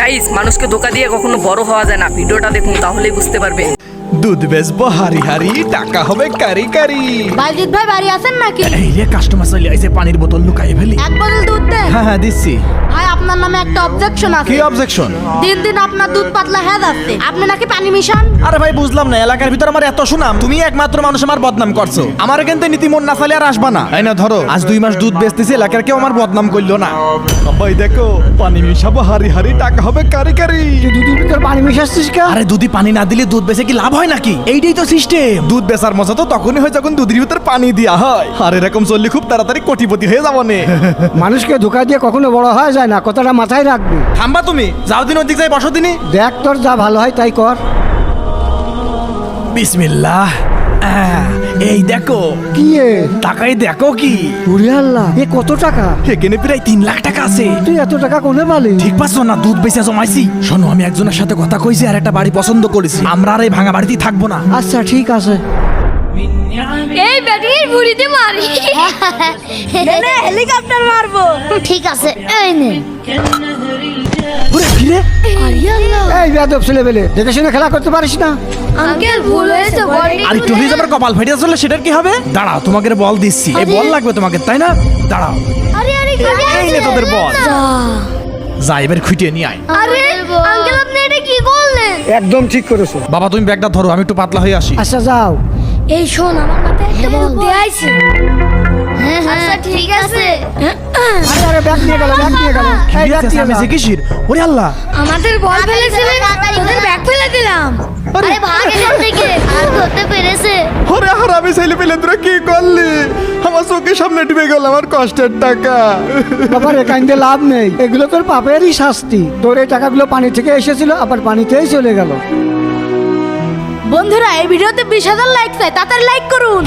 Guys, মানুষকে ধোকা দিয়ে কখনো বড় হওয়া যায় না। ভিডিওটা দেখুন, তাহলেই বুঝতে পারবেন। দুধ বেচবো হারি হারি, টাকা হবে কারি কারি। বাইজিৎ ভাই বাড়ি আছেন নাকি? এই রে কাস্টমার চলে আইছে, পানির বোতল লুকাই ফেলি। এক বোতল দুধ দেন। হ্যাঁ দিচ্ছি। ভাই আপনার নামে একটা অবজেকশন আছে। কি অবজেকশন? দিন দিন আপনার দুধ পাতলা হয়ে যাচ্ছে, আপনি নাকি পানি মিশান। আরে ভাই বুঝলাম না, এলাকার ভিতর আমার এত সুনাম, তুমি একমাত্র মানুষ আমার বদনাম করছো। আমার কিন্তু নীতি মন না চাইলে আর আসবা না। এই না ধরো, আজ 2 মাস দুধ বেচতেছি, এলাকার কেউ আমার বদনাম করলো না। ভাই দেখো, পানি মিশাবো হারি হারি, টাকা হবে কারি কারি। দুধের ভিতর পানি মিশাচ্ছিস কে? আরে দুধে পানি না দিলে দুধ বেচে কি লাভ হয় নাকি? এইটাই তো সিস্টেম। দুধ বেচার মজা তো তখনই হয় যখন দুধের ভিতর পানি দেওয়া হয়। আর এরকম চললে খুব তাড়াতাড়ি কোটিপতি হয়ে যাবো নে। মানুষকে ধোকা দিয়ে কখনো বড় হওয়া যায় না, কথাটা মাথায় রাখবি। থামবা তুমি, যাও দিন ওদিক যাই বসো দিনই। দেখ তোর যা ভালো হয় তাই কর। বিসমিল্লাহ। এই দেখো কি এ? টাকাই দেখো কি। ওরে আল্লাহ, এ কত টাকা? এখানে প্রায় 3 লাখ টাকা আছে। তুই এত টাকা কোনে পালি? ঠিক পাচ্ছ না, দুধ বেচে জমাইছি। শোনো, আমি একজনের সাথে কথা কইছি আর একটা বাড়ি পছন্দ করেছি। আমরা আর এই ভাঙা বাড়িতেই থাকবো না। আচ্ছা ঠিক আছে। এই ব্যাটিং বুড়িতে মারি। নে হেলিকপ্টার মারবো। ঠিক আছে, এই নে। ওরে কি রে? আরে আল্লাহ, এই বেয়াদব ছেলে পেলে, দেখে শুনে খেলা করতে পারিস না? আঙ্কেল ভুল হয়েছে, বলটি। আর একটু হয়ে যাবার কপাল ফেটে চলে, সেটার কি হবে? দাঁড়াও, তোমাকে বল দিচ্ছি। এই বল লাগবে তোমাকে, তাই না? দাঁড়াও, আরে আরে এই নে তোদের বল। যা এবার খুঁটিয়ে নিয়ে আয়। আরে আঙ্কেল, আপনি এটা কি করলেন? একদম ঠিক করেছো। বাবা তুমি ব্যাগটা ধরো, আমি একটু পাতলা হয়ে আসি। আচ্ছা যাও। এই শোন, আমার মাথায় একটা বুদ্ধি আইছে। আচ্ছা ঠিক আছে। আরে আরে ব্যাগ নিয়ে গেল, ব্যাগ নিয়ে গেল। এই ব্যাগ নিয়ে আমি যা। কিসির? ওরে আল্লাহ, আমাদের বল ফেলেছিলেন, তোদের ব্যাগ ফেলে দিলাম। আরে ভাগ এখান থেকে, আর ধরতে পেরেছে। ওরে হারামি ছেলে পেলে তোরা কি করলি? আমার চোখের সামনে ডুবে গেল আমার কষ্টের টাকা। বাবা রে, কাইন্দে লাভ নেই, এগুলো তোর পাপেরই শাস্তি। তোর এই টাকাগুলো পানি থেকে এসেছিল, আবার পানিতেই চলে গেল। বন্ধুরা, এই ভিডিওতে 20,000 লাইক চাই, তাড়াতাড়ি লাইক করুন।